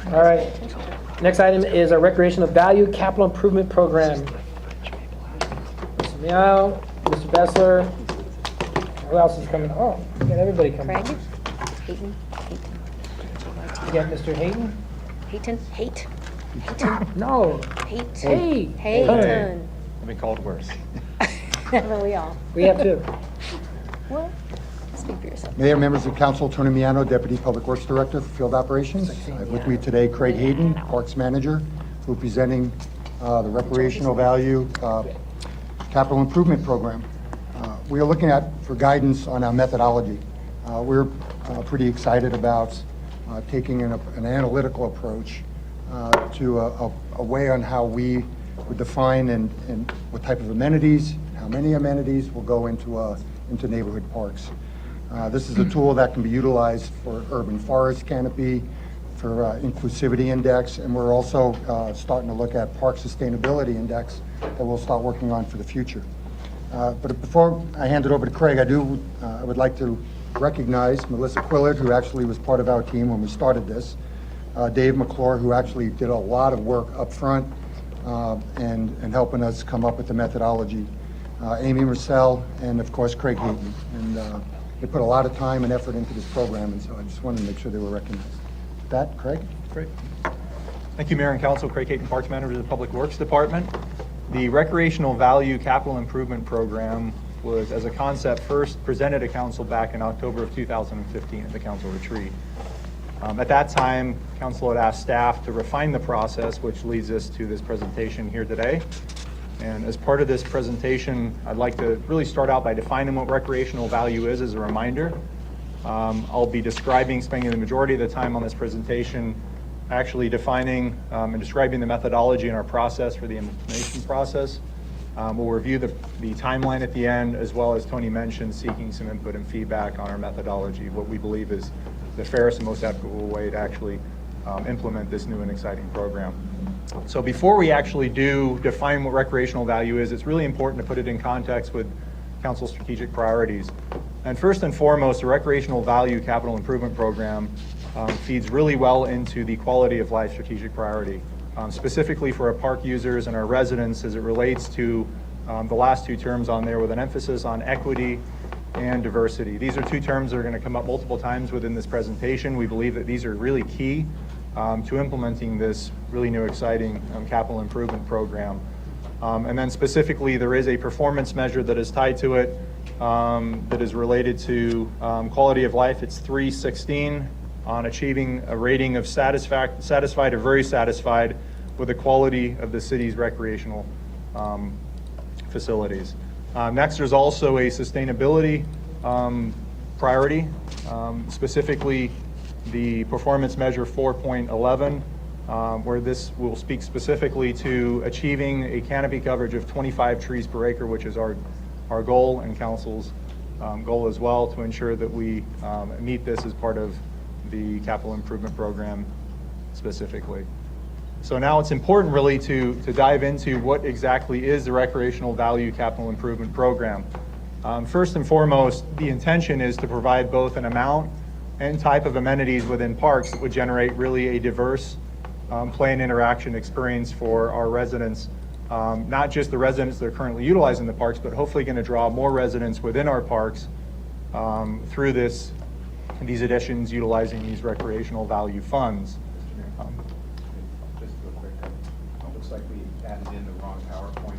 All right. Next item is our recreational value capital improvement program. Mr. Meow, Mr. Bessler. Who else is coming? Oh, we got everybody coming. Craig? Hayton? You got Mr. Hayton? Hayton? Hayton? No. Hayton? Hey. Hayton. I've been called worse. Haven't we all? We have two. Well, speak for yourself. Mayor, members of council, Tony Miano, Deputy Public Works Director for Field Operations. I have with me today Craig Hayden, Parks Manager, who is presenting the Recreational Value Capital Improvement Program. We are looking for guidance on our methodology. We're pretty excited about taking an analytical approach to a way on how we would define and what type of amenities, how many amenities will go into neighborhood parks. This is a tool that can be utilized for urban forest canopy, for inclusivity index, and we're also starting to look at park sustainability index that we'll start working on for the future. But before I hand it over to Craig, I would like to recognize Melissa Quillard, who actually was part of our team when we started this, Dave McClure, who actually did a lot of work up front and helping us come up with the methodology, Amy Marcel, and of course Craig Hayton. And they put a lot of time and effort into this program, and so I just wanted to make sure they were recognized. With that, Craig? Great. Thank you, Mayor and Council. Craig Hayton, Parks Manager of the Public Works Department. The Recreational Value Capital Improvement Program was, as a concept, first presented to Council back in October of 2015 at the Council retreat. At that time, Council had asked staff to refine the process, which leads us to this presentation here today. And as part of this presentation, I'd like to really start out by defining what recreational value is as a reminder. I'll be spending the majority of the time on this presentation actually defining and describing the methodology and our process for the implementation process. We'll review the timeline at the end, as well as Tony mentioned, seeking some input and feedback on our methodology, what we believe is the fairest and most equitable way to actually implement this new and exciting program. So before we actually define what recreational value is, it's really important to put it in context with Council's strategic priorities. And first and foremost, the Recreational Value Capital Improvement Program feeds really well into the quality of life strategic priority, specifically for our park users and our residents as it relates to the last two terms on there, with an emphasis on equity and diversity. These are two terms that are going to come up multiple times within this presentation. We believe that these are really key to implementing this really new exciting capital improvement program. And then specifically, there is a performance measure that is tied to it that is related to quality of life. It's 316 on achieving a rating of satisfied or very satisfied with the quality of the city's recreational facilities. Next, there's also a sustainability priority, specifically the performance measure 4.11, where this will speak specifically to achieving a canopy coverage of 25 trees per acre, which is our goal and Council's goal as well, to ensure that we meet this as part of the capital improvement program specifically. So now it's important really to dive into what exactly is the Recreational Value Capital Improvement Program. First and foremost, the intention is to provide both an amount and type of amenities within parks that would generate really a diverse play and interaction experience for our residents, not just the residents that are currently utilizing the parks, but hopefully going to draw more residents within our parks through these additions utilizing these recreational value funds. Just real quick, it looks like we added in the wrong PowerPoint.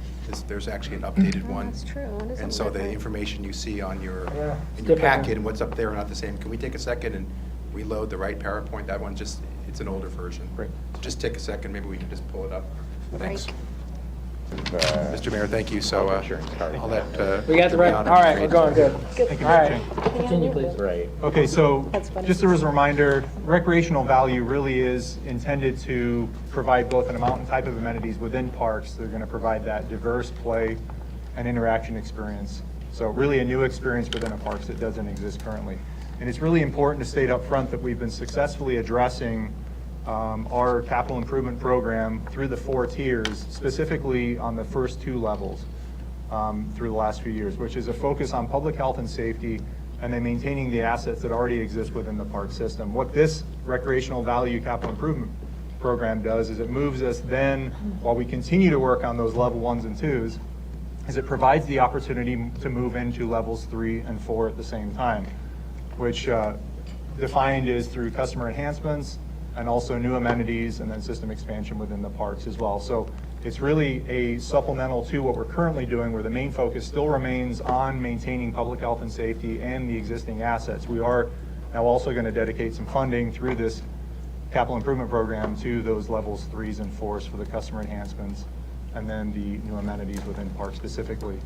There's actually an updated one. That's true. It is And a so little the different. information you see on your in different. your packet and what's up there are not the same. Can we take a second and reload the right PowerPoint? That one it's an older version. Great. Just take a second, maybe we can just pull it up. Thanks. Right. Mr. Mayor, thank you. So I'll let We got the right. All right, we're going good. Thank you, All Mayor right, Chang. continue, please. Right. Okay, so That's funny. just as a reminder, recreational value really is intended to provide both an amount and type of amenities within parks. They're going to provide that diverse play and interaction experience. So really a new experience within a parks that doesn't exist currently. And it's really important to state up front that we've been successfully addressing our capital improvement program through the 4 tiers, specifically on the first 2 levels through the last few years, which is a focus on public health and safety and then maintaining the assets that already exist within the park system. What this recreational value capital improvement program does is it moves us then, while we continue to work on those level 1s and 2s, is it provides the opportunity to move into levels 3 and 4 at the same time, which defined is through customer enhancements and also new amenities and then system expansion within the parks as well. So it's really a supplemental to what we're currently doing, where the main focus still remains on maintaining public health and safety and the existing assets. We are now also going to dedicate some funding through this capital improvement program to those levels 3s and 4s for the customer enhancements and then the new amenities within parks specifically.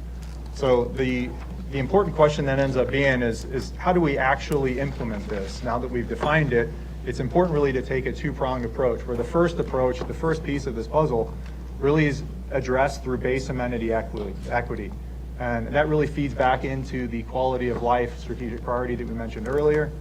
So the important question then ends up being is how do we actually implement this? Now that we've defined it, it's important really to take a two-pronged approach, where the first approach, the first piece of this puzzle, really is addressed through base amenity equity. And that really feeds back into the quality of life strategic priority that we mentioned earlier.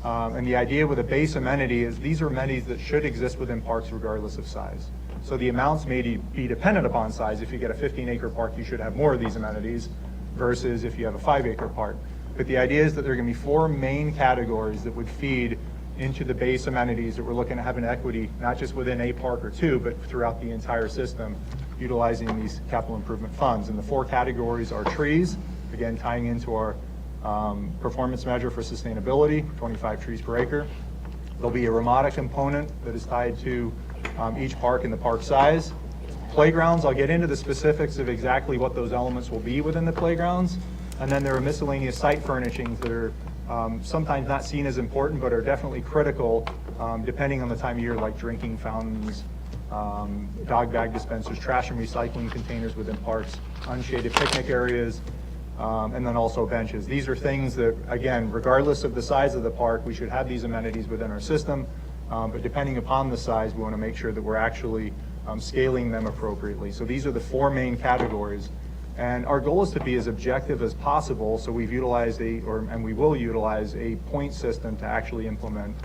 And the idea with a base amenity is these are amenities that should exist within parks regardless of size. So the amounts may be dependent upon size. If you get a 15-acre park, you should have more of these amenities versus if you have a 5-acre park. But the idea is that there are going to be 4 main categories that would feed into the base amenities that we're looking at having equity, not just within a park or 2, but throughout the entire system, utilizing these capital improvement funds. And the 4 categories are trees, again, tying into our performance measure for sustainability, 25 trees per acre. There'll be a Ramada component that is tied to each park and the park size. Playgrounds, I'll get into the specifics of exactly what those elements will be within the playgrounds. And then there are miscellaneous site furnishings that are sometimes not seen as important, but are definitely critical depending on the time of year, like drinking fountains, dog bag dispensers, trash and recycling containers within parks, unshaded picnic areas, and then also benches. These are things that, again, regardless of the size of the park, we should have these amenities within our system, but depending upon the size, we want to make sure that we're actually scaling them appropriately. So these are the 4 main categories. And our goal is to be as objective as possible, so we've utilized and we will utilize a point system to actually implement,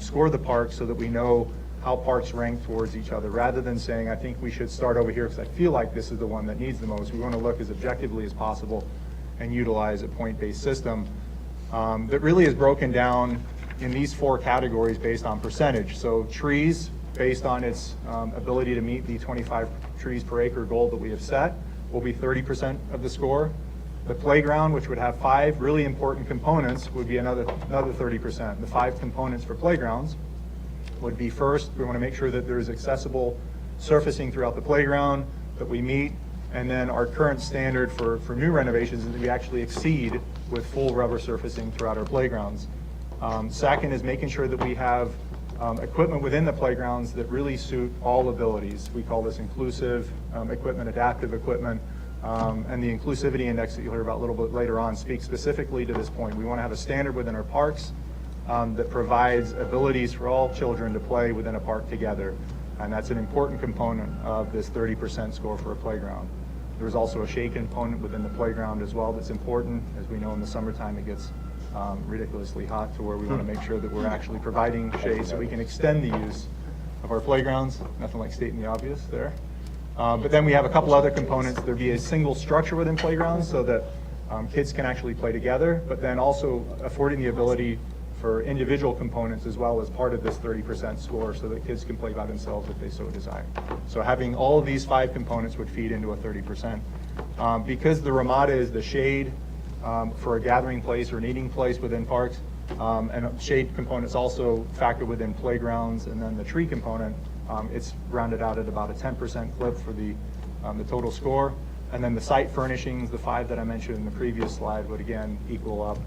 score the parks so that we know how parks rank towards each other, rather than saying, I think we should start over here because I feel like this is the one that needs the most. We want to look as objectively as possible and utilize a point-based system that really is broken down in these 4 categories based on percentage. So trees, based on its ability to meet the 25 trees per acre goal that we have set, will be 30% of the score. The playground, which would have 5 really important components, would be another 30%. The 5 components for playgrounds would be, first, we want to make sure that there's accessible surfacing throughout the playground that we meet, and then our current standard for new renovations is that we actually exceed with full rubber surfacing throughout our playgrounds. Second is making sure that we have equipment within the playgrounds that really suit all abilities. We call this inclusive equipment, adaptive equipment, and the inclusivity index that you'll hear about a little bit later on speaks specifically to this point. We want to have a standard within our parks that provides abilities for all children to play within a park together, and that's an important component of this 30% score for a playground. There's also a shade component within the playground as well that's important. As we know, in the summertime it gets ridiculously hot, to where we want to make sure that we're actually providing shade so we can extend the use of our playgrounds. Nothing like stating the obvious there. But then we have a couple other components. There'd be a single structure within playgrounds so that kids can actually play together, but then also affording the ability for individual components as well as part of this 30% score so that kids can play by themselves if they so desire. So having all of these 5 components would feed into a 30%. Because the Ramada is the shade for a gathering place or an eating place within parks, and shade components also factor within playgrounds, and then the tree component, it's rounded out at about a 10% clip for the total score. And then the site furnishings, the 5 that I mentioned in the previous slide, would again equal up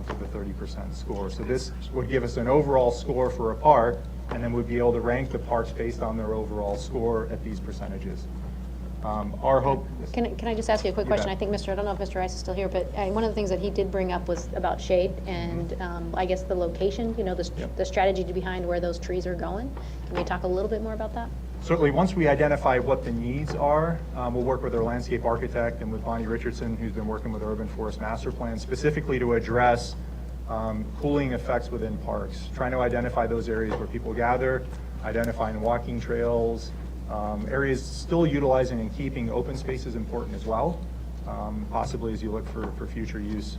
to the 30% score. So this would give us an overall score for a park, and then we'd be able to rank the parks based on their overall score at these percentages. Our hope is... Can I just ask you a quick You question? bet. I think I don't know if Mr. Rice is still here, but one of the things that he did bring up was about shade and I guess the location, the strategy behind where those trees are going. Can we talk a little bit more about that? Certainly, once we identify what the needs are, we'll work with our landscape architect and with Bonnie Richardson, who's been working with Urban Forest Master Plan, specifically to address cooling effects within parks, trying to identify those areas where people gather, identifying walking trails, areas still utilizing and keeping open space is important as well, possibly as you look for future use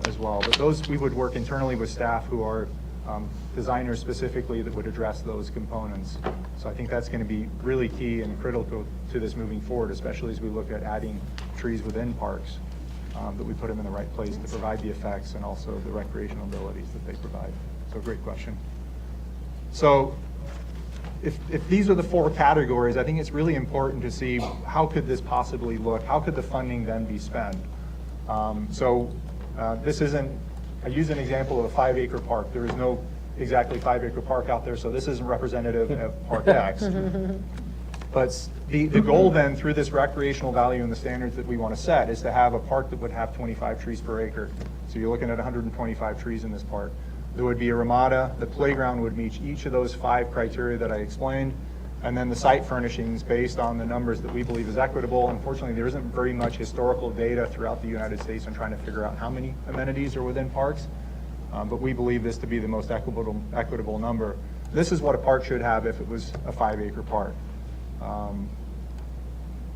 as well. But those we would work internally with staff who are designers specifically that would address those components. So I think that's going to be really key and critical to this moving forward, especially as we look at adding trees within parks, that we put them in the right place to provide the effects and also the recreational abilities that they provide. So great question. So if these are the 4 categories, I think it's really important to see how could this possibly look? How could the funding then be spent? This isn't, I use an example of a 5-acre park. There is no exactly 5-acre park out there, so this isn't representative of Park X. But the goal then through this recreational value and the standards that we want to set is to have a park that would have 25 trees per acre. So you're looking at 125 trees in this park. There would be a ramada, the playground would meet each of those 5 criteria that I explained, and then the site furnishings based on the numbers that we believe is equitable. Unfortunately, there isn't very much historical data throughout the United States on trying to figure out how many amenities are within parks, but we believe this to be the most equitable number. This is what a park should have if it was a 5-acre park.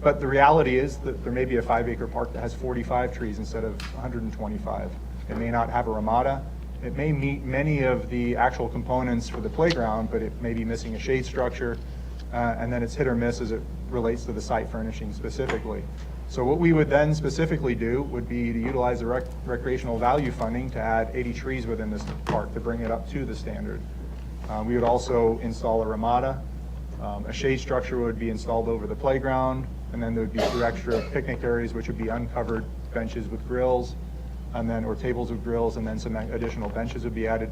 But the reality is that there may be a 5-acre park that has 45 trees instead of 125. It may not have a ramada. It may meet many of the actual components for the playground, but it may be missing a shade structure, and then it's hit or miss as it relates to the site furnishing specifically. So what we would then specifically do would be to utilize the recreational value funding to add 80 trees within this park to bring it up to the standard. We would also install a ramada. A shade structure would be installed over the playground, and then there would be 2 extra picnic areas, which would be uncovered benches with grills, and then, or tables with grills, and then some additional benches would be added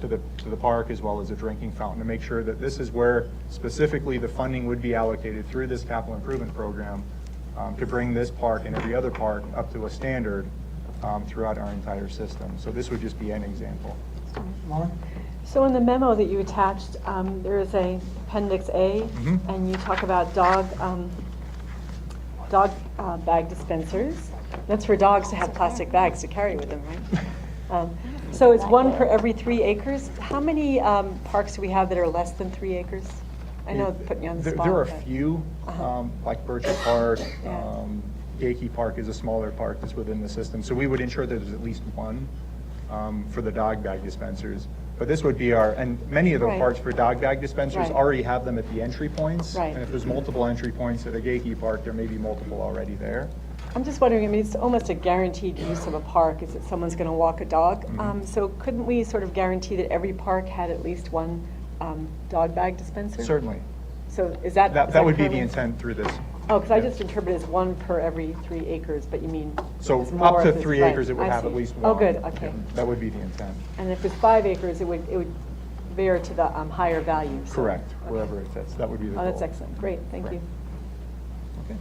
to the park, as well as a drinking fountain, to make sure that this is where specifically the funding would be allocated through this capital improvement program to bring this park and every other park up to a standard throughout our entire system. So this would just be an example. Lauren? So in the memo that you attached, there is a Appendix A, and you talk about dog bag dispensers. That's for dogs to have plastic bags to carry with them, right? So it's 1 per every 3 acres. How many parks do we have that are less than 3 acres? I know I'm putting you on the spot. There are a but- few, like Birchwood Park, Yeah. Gakey Park is a smaller park that's within the system. So we would ensure that there's at least 1 for the dog bag dispensers. But this would be our, and many of the Right. parks for dog bag dispensers Right. already have them at the entry points. Right. And if there's multiple entry points at a Gakey Park, there may be multiple already there. I'm just wondering, I mean, it's almost a guaranteed use of a park, is that someone's going to walk a dog. So couldn't we sort of guarantee that every park had at least 1 dog bag dispenser? Certainly. So is that? That would be the currently- intent through this. Oh, because I just interpret it as 1 per every 3 acres, but you mean? So it's more up to if it's- 3 right, acres, it would I have see. at least 1. Oh, good, okay. Yeah, that would be the intent. And if it's 5 acres, it would veer to the higher value. so- Correct, okay. wherever it fits. That would be the goal. Oh, that's excellent, great, thank you. Okay.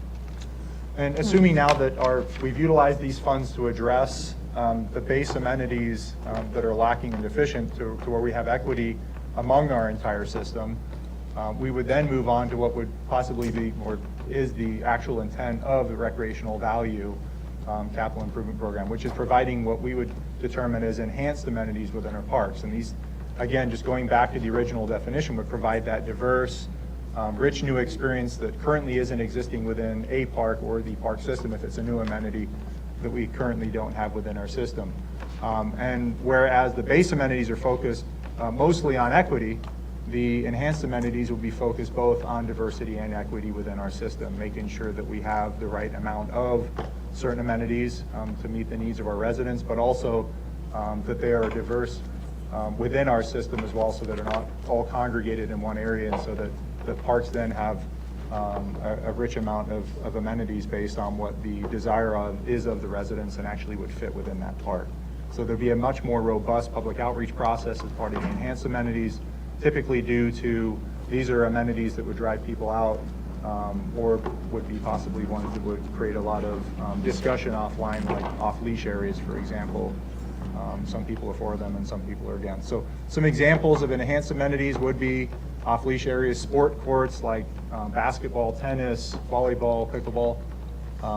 And assuming now that we've utilized these funds to address the base amenities that are lacking and deficient to where we have equity among our entire system, we would then move on to what would possibly be, or is the actual intent of the recreational value capital improvement program, which is providing what we would determine as enhanced amenities within our parks. And these, again, just going back to the original definition, would provide that diverse, rich new experience that currently isn't existing within a park or the park system if it's a new amenity that we currently don't have within our system. And whereas the base amenities are focused mostly on equity, the enhanced amenities will be focused both on diversity and equity within our system, making sure that we have the right amount of certain amenities to meet the needs of our residents, but also that they are diverse within our system as well, so that they're not all congregated in one area, and so that the parks then have a rich amount of amenities based on what the desire is of the residents and actually would fit within that park. So there'd be a much more robust public outreach process as part of the enhanced amenities, typically due to these are amenities that would drive people out or would be possibly ones that would create a lot of discussion offline, like off-leash areas, for example. Some people are for them and some people are against. So some examples of enhanced amenities would be off-leash areas, sport courts like basketball, tennis, volleyball, pickleball,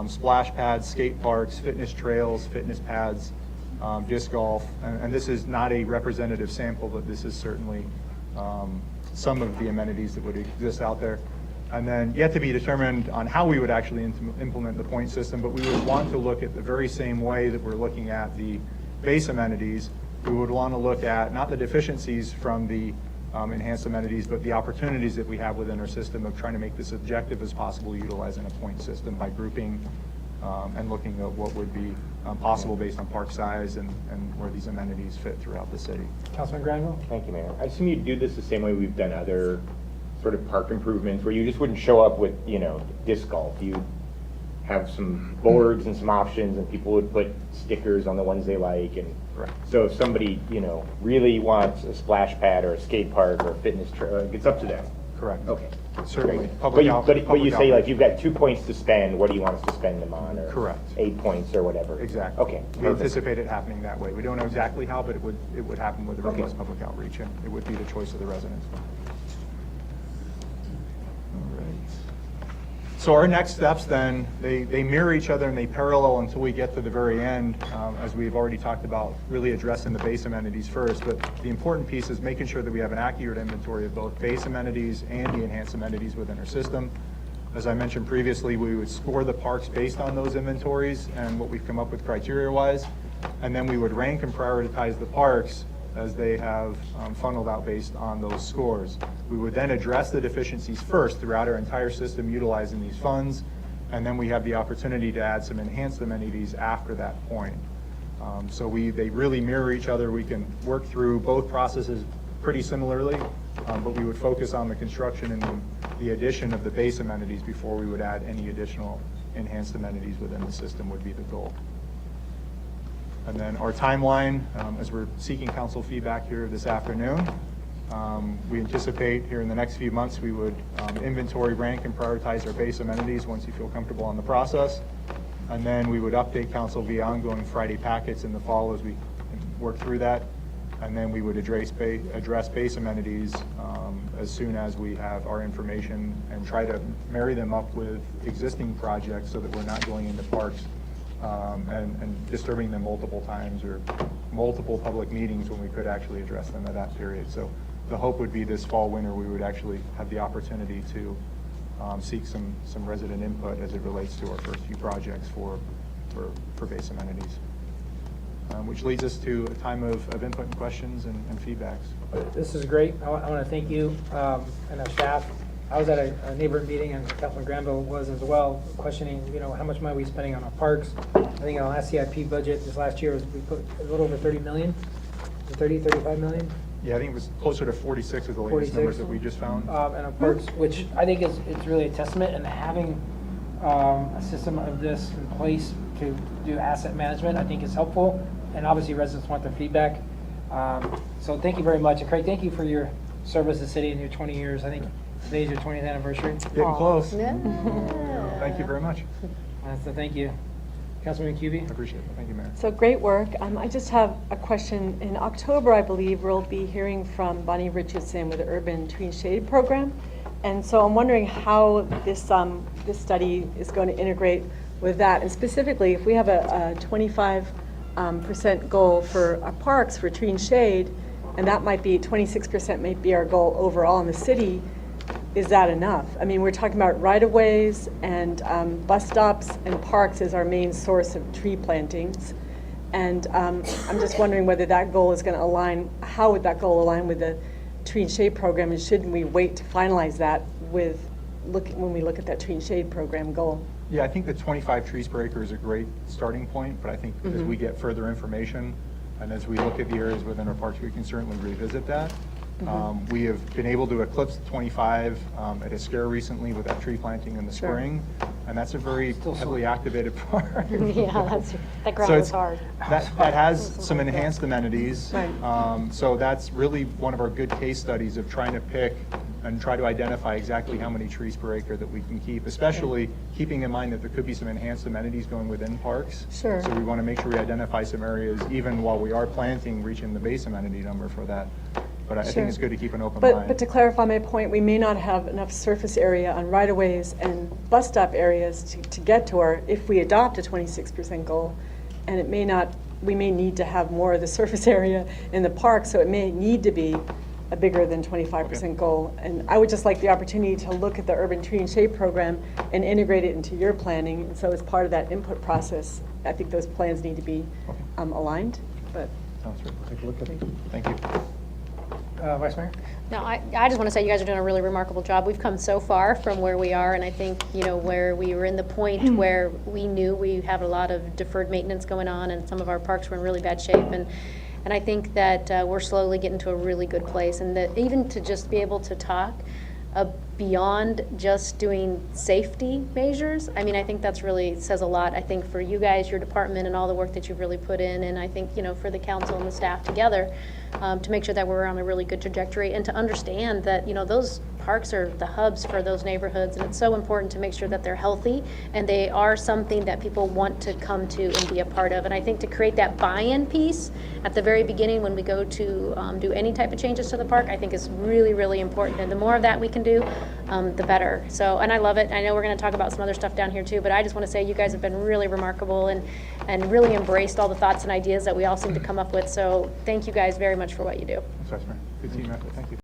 splash pads, skate parks, fitness trails, fitness pads, disc golf. And this is not a representative sample, but this is certainly some of the amenities that would exist out there. And then yet to be determined on how we would actually implement the point system, but we would want to look at the very same way that we're looking at the base amenities we would want to look at not the deficiencies from the enhanced amenities, but the opportunities that we have within our system of trying to make this objective as possible, utilizing a point system by grouping and looking at what would be possible based on park size and where these amenities fit throughout the city. Councilman Granville? Thank you, Mayor. I assume you'd do this the same way we've done other sort of park improvements, where you just wouldn't show up with, disc golf. You'd have some boards and some options, and people would put stickers on the ones they like. And Correct. so if somebody, really wants a splash pad or a skate park or a fitness trail, it's up to them. Correct. Okay. Certainly. Great. Public out- But you public say, like, outreach. you've got 2 points to spend, what do you want us to spend them on? Or Correct. 8 points or whatever? Exactly. Okay. We perfect. anticipate it happening that way. We don't know exactly how, but it would happen with the Okay. robust public outreach, and it would be the choice of the residents. All right. So our next steps then, they mirror each other and they parallel until we get to the very end, as we've already talked about, really addressing the base amenities first. But the important piece is making sure that we have an accurate inventory of both base amenities and the enhanced amenities within our system. As I mentioned previously, we would score the parks based on those inventories and what we've come up with criteria-wise. And then we would rank and prioritize the parks as they have funneled out based on those scores. We would then address the deficiencies first throughout our entire system utilizing these funds, and then we have the opportunity to add some enhanced amenities after that point. So they really mirror each other. We can work through both processes pretty similarly, but we would focus on the construction and the addition of the base amenities before we would add any additional enhanced amenities within the system would be the goal. And then our timeline, as we're seeking council feedback here this afternoon, we anticipate here in the next few months we would inventory, rank, and prioritize our base amenities once you feel comfortable on the process. And then we would update council via ongoing Friday packets in the fall as we work through that. And then we would address base amenities as soon as we have our information and try to marry them up with existing projects so that we're not going into parks and disturbing them multiple times or multiple public meetings when we could actually address them at that period. So the hope would be this fall, winter, we would actually have the opportunity to seek some resident input as it relates to our first few projects for base amenities. Which leads us to a time of input and questions and feedbacks. This is great. I want to thank you and our staff. I was at a neighborhood meeting, and Councilman Granville was as well, questioning, how much money are we spending on our parks? I think in our last CIP budget this last year, we put a little over 30 million, 35 million. Yeah, I think it was closer to 46 with the latest 46. numbers that we just found. And our parks, which I think it's really a testament, and having a system of this in place to do asset management, I think is helpful. And obviously residents want their feedback. So thank you very much. And Craig, thank you for your service to the city in your 20 years. I think today's your 20th anniversary. Getting close. Yeah. Thank you very much. So thank you. Councilman McCubey? I appreciate it. Thank you, Mayor. So great work. I just have a question. In October, I believe, we'll be hearing from Bonnie Richardson with the Urban Tree Shade Program. And so I'm wondering how this study is going to integrate with that. And specifically, if we have a 25% goal for our parks for tree and shade, and that might be 26% might be our goal overall in the city, is that enough? I mean, we're talking about right-of-ways and bus stops and parks as our main source of tree plantings. And I'm just wondering whether that goal is going to align, how would that goal align with the tree and shade program, and shouldn't we wait to finalize that when we look at that tree and shade program goal? Yeah, I think the 25 trees per acre is a great starting point, but I think as we get further information and as we look at the areas within our parks, we can certainly revisit that. We have been able to eclipse 25 at a scare recently with that tree planting in the Sure. spring, and that's a very heavily activated park. Yeah, that ground So was it's- hard. That has some enhanced amenities. Right. So that's really one of our good case studies of trying to pick and try to identify exactly how many trees per acre that we can keep, especially keeping in mind that there could be some enhanced amenities going within parks. Sure. So we want to make sure we identify some areas, even while we are planting, reaching the base amenity number for that. But I Sure. think it's good to keep an open But mind. to clarify my point, we may not have enough surface area on right-of-ways and bus stop areas to get to our, if we adopt a 26% goal, and it may not, we may need to have more of the surface area in the park, so it may need to be a bigger than 25% goal. And I would just like the opportunity to look at the Urban Tree and Shade Program and integrate it into your planning. And so as part of that input process, I think those plans need to be aligned. But Sounds good. Take a look at it. Thank you. Vice Mayor? No, I just want to say you guys are doing a really remarkable job. We've come so far from where we are, and I think, where we were in the point where we knew we have a lot of deferred maintenance going on, and some of our parks were in really bad shape, and I think that we're slowly getting to a really good place, and that even to just be able to talk beyond just doing safety measures, I mean, I think that's really says a lot, I think, for you guys, your department, and all the work that you've really put in, and I think, for the council and the staff together, to make sure that we're on a really good trajectory, and to understand that, those parks are the hubs for those neighborhoods, and it's so important to make sure that they're healthy, and they are something that people want to come to and be a part of. And I think to create that buy-in piece at the very beginning when we go to do any type of changes to the park, I think is really, really important. And the more of that we can do, the better. So, and I love it. I know we're going to talk about some other stuff down here too, but I just want to say you guys have been really remarkable and really embraced all the thoughts and ideas that we all seem to come up with. So thank you guys very much for what you do. Thanks, Vice Mayor. Good seeing you, Matthew. Thank you.